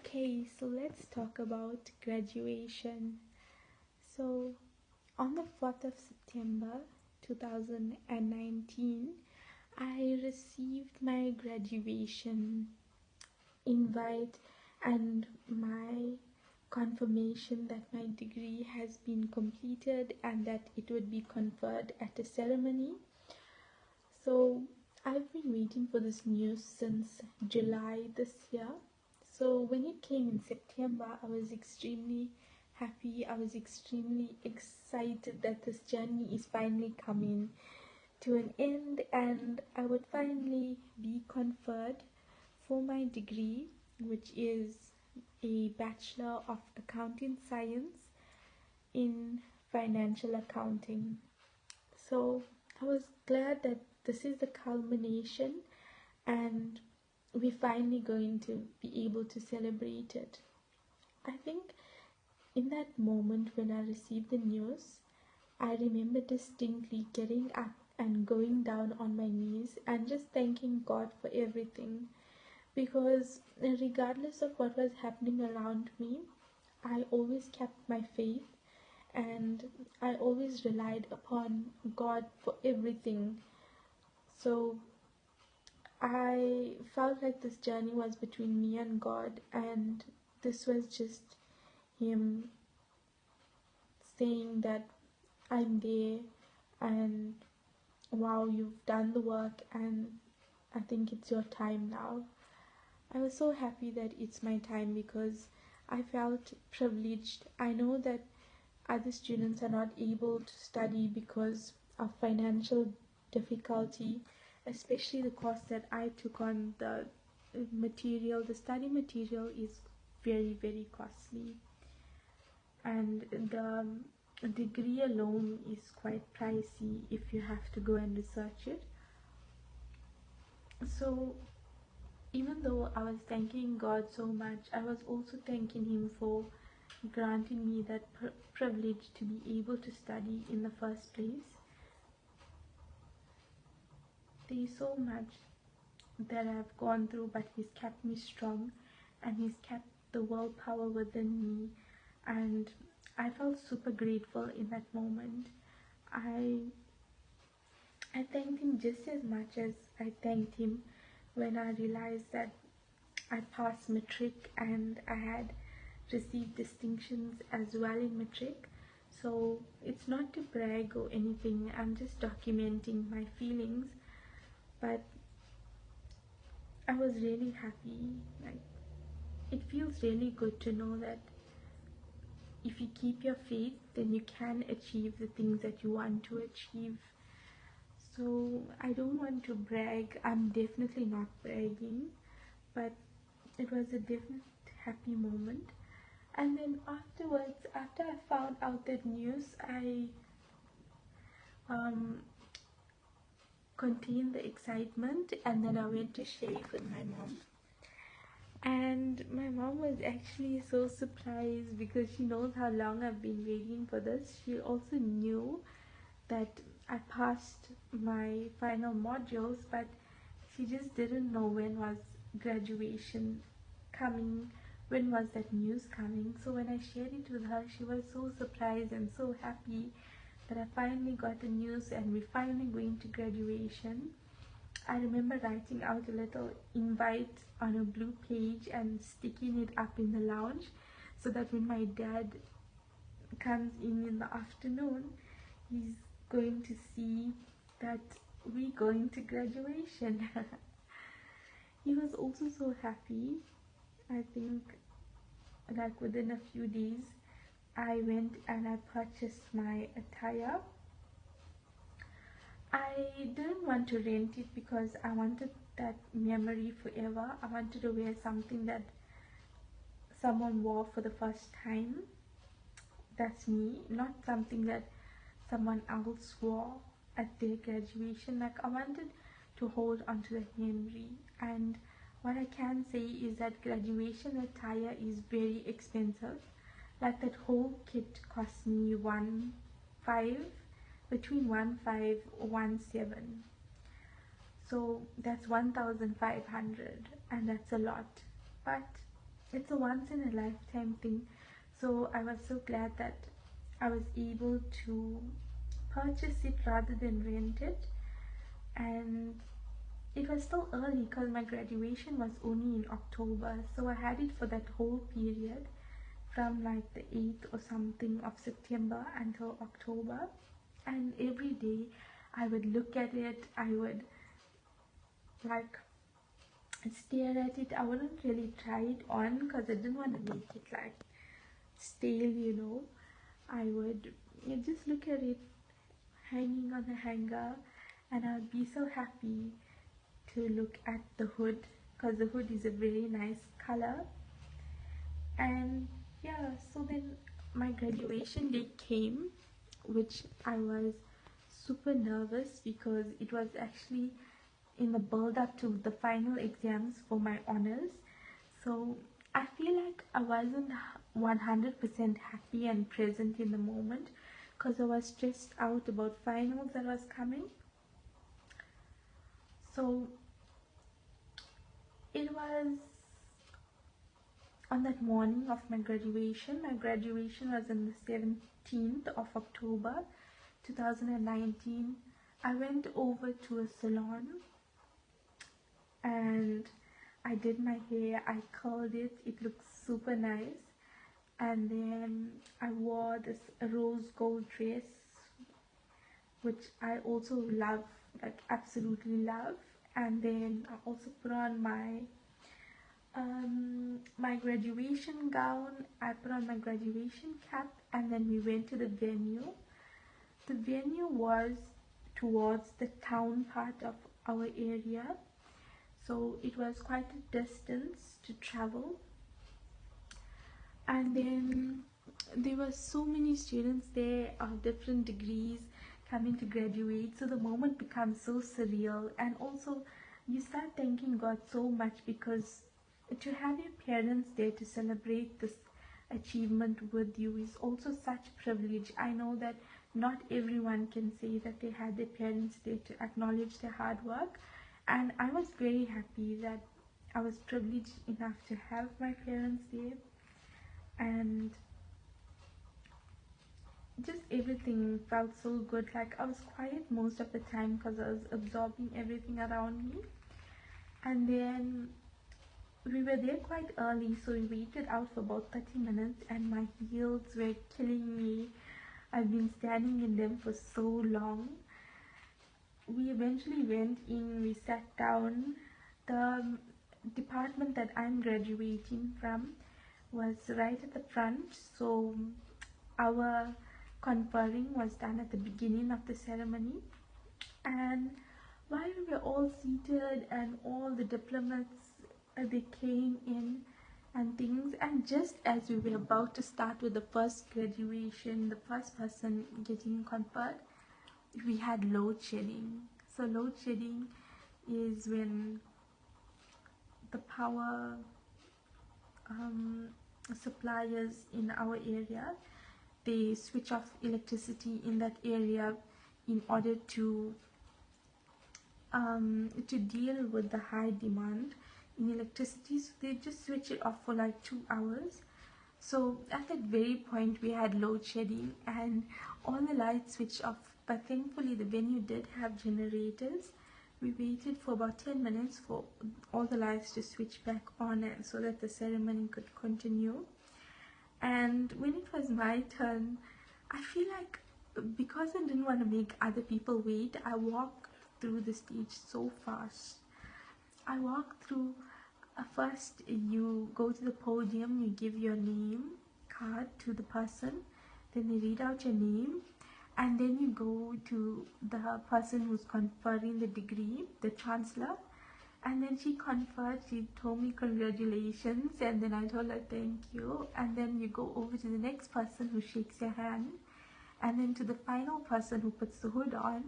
Okay, so let's talk about graduation. So, on the 4th of September 2019, I received my graduation invite and my confirmation that my degree has been completed and that it would be conferred at a ceremony. So, I've been waiting for this news since July this year. So when it came in September, I was extremely happy. I was extremely excited that this journey is finally coming to an end and I would finally be conferred for my degree, which is a Bachelor of Accounting Science in Financial Accounting. So I was glad that this is the culmination and we're finally going to be able to celebrate it. I think in that moment when I received the news, I remember distinctly getting up and going down on my knees and just thanking God for everything. Because regardless of what was happening around me, I always kept my faith and I always relied upon God for everything. So I felt like this journey was between me and God, and this was just Him saying that I'm there and wow, you've done the work, and I think it's your time now. I was so happy that it's my time because I felt privileged. I know that other students are not able to study because of financial difficulty, especially the course that I took on. The study material is very, very costly, and the degree alone is quite pricey if you have to go and research it. So even though I was thanking God so much, I was also thanking Him for granting me that privilege to be able to study in the first place. There is so much that I've gone through, but He's kept me strong and He's kept the willpower within me, and I felt super grateful in that moment. I I thanked Him just as much as I thanked Him when I realized that I passed matric and I had received distinctions as well in matric. So it's not to brag or anything, I'm just documenting my feelings, but I was really happy. Like, it feels really good to know that if you keep your faith, then you can achieve the things that you want to achieve. So I don't want to brag, I'm definitely not bragging, but it was a definite happy moment. And then afterwards, after I found out that news, I um, contained the excitement and then I went to share it with my mom. And my mom was actually so surprised because she knows how long I've been waiting for this. She also knew that I passed my final modules, but she just didn't know when was graduation coming, when was that news coming. So when I shared it with her, she was so surprised and so happy that I finally got the news and we're finally going to graduation. I remember writing out a little invite on a blue page and sticking it up in the lounge so that when my dad comes in the afternoon, he's going to see that we're going to graduation. He was also so happy. I think like within a few days I went and I purchased my attire. I didn't want to rent it because I wanted that memory forever. I wanted to wear something that someone wore for the first time. That's me, not something that someone else wore at their graduation. Like, I wanted to hold onto that memory. And what I can say is that graduation attire is very expensive. Like, that whole kit cost me 1.5, between 1.5 or 1.7. So that's 1,500, and that's a lot. But it's a once in a lifetime thing. So I was so glad that I was able to purchase it rather than rent it. And it was still early because my graduation was only in October, so I had it for that whole period from like the 8th or something of September until October. And every day I would look at it, I would like stare at it. I wouldn't really try it on because I didn't want to make it like stale. I would just look at it hanging on the hanger, and I'd be so happy to look at the hood because the hood is a very nice color. And yeah, so then my graduation day came, which I was super nervous because it was actually in the build up to the final exams for my honors. So I feel like I wasn't 100% happy and present in the moment because I was stressed out about finals that was coming. So it was on that morning of my graduation. My graduation was on the 17th of October 2019. I went over to a salon and I did my hair, I curled it, it looked super nice. And then I wore this rose gold dress, which I also love, like absolutely love. And then I also put on my graduation gown, I put on my graduation cap, and then we went to the venue. The venue was towards the town part of our area, so it was quite a distance to travel. And then there were so many students there of different degrees coming to graduate, so the moment becomes so surreal. And also you start thanking God so much because to have your parents there to celebrate this achievement with you is also such privilege. I know that not everyone can say that they had their parents there to acknowledge their hard work, and I was very happy that I was privileged enough to have my parents there. And just everything felt so good. Like I was quiet most of the time because I was absorbing everything around me. And then we were there quite early, so we waited out for about 30 minutes, and my heels were killing me. I've been standing in them for so long. We eventually went in, we sat down. The department that I'm graduating from was right at the front, so our conferring was done at the beginning of the ceremony. And while we were all seated and all the diplomats, they came in and things, and just as we were about to start with the first graduation, the first person getting conferred, we had load shedding. So load shedding is when the power suppliers in our area, they switch off electricity in that area in order to deal with the high demand in electricity. So they just switch it off for like 2 hours. So at that very point we had load shedding and all the lights switched off, but thankfully the venue did have generators. We waited for about 10 minutes for all the lights to switch back on, and so that the ceremony could continue. And when it was my turn, I feel like because I didn't want to make other people wait, I walked through the stage so fast. I walked through, first you go to the podium, you give your name card to the person, then they read out your name, and then you go to the person who's conferring the degree, the chancellor, and then she conferred, she told me congratulations, and then I told her thank you, and then you go over to the next person who shakes your hand, and then to the final person who puts the hood on.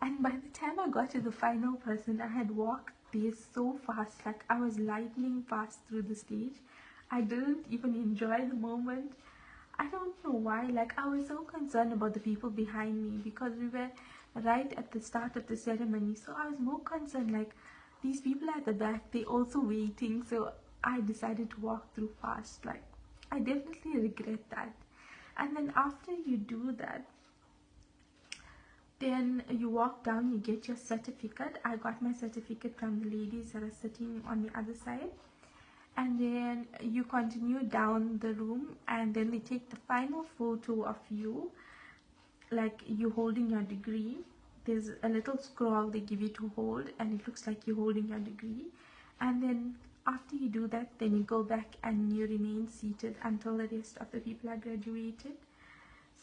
And by the time I got to the final person, I had walked there so fast, like I was lightning fast through the stage. I didn't even enjoy the moment. I don't know why, like I was so concerned about the people behind me because we were right at the start of the ceremony. So I was more concerned, like these people at the back, they also waiting. So I decided to walk through fast. Like, I definitely regret that. And then after you do that, then you walk down, you get your certificate. I got my certificate from the ladies that are sitting on the other side. And then you continue down the room, and then they take the final photo of you, like you holding your degree. There's a little scroll they give you to hold, and it looks like you're holding your degree. And then after you do that, then you go back and you remain seated until the rest of the people are graduated.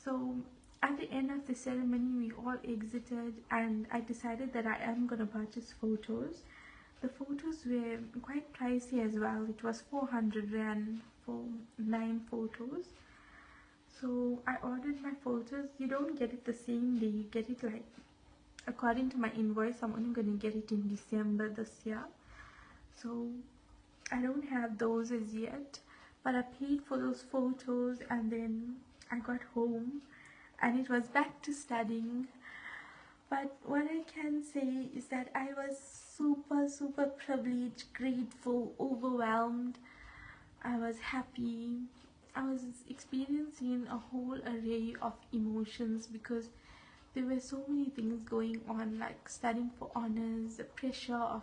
So at the end of the ceremony, we all exited, and I decided that I am going to purchase photos. The photos were quite pricey as well. It was 400 rand for 9 photos. So I ordered my photos. You don't get it the same day. You get it like, according to my invoice, I'm only going to get it in December this year. So I don't have those as yet. But I paid for those photos, and then I got home and it was back to studying. But what I can say is that I was super privileged, grateful, overwhelmed. I was happy. I was experiencing a whole array of emotions because there were so many things going on, like studying for honors, the pressure of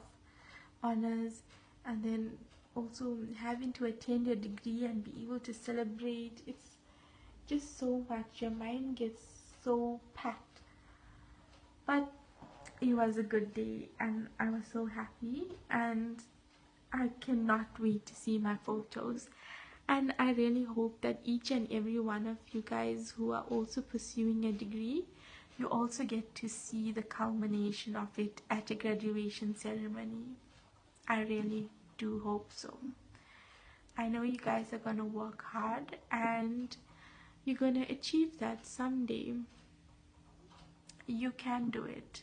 honors, and then also having to attend a degree and be able to celebrate. It's just so much. Your mind gets so packed. But it was a good day, and I was so happy, and I cannot wait to see my photos. And I really hope that each and every one of you guys who are also pursuing a degree, you also get to see the culmination of it at a graduation ceremony. I really do hope so. I know you guys are going to work hard, and you're going to achieve that someday. You can do it.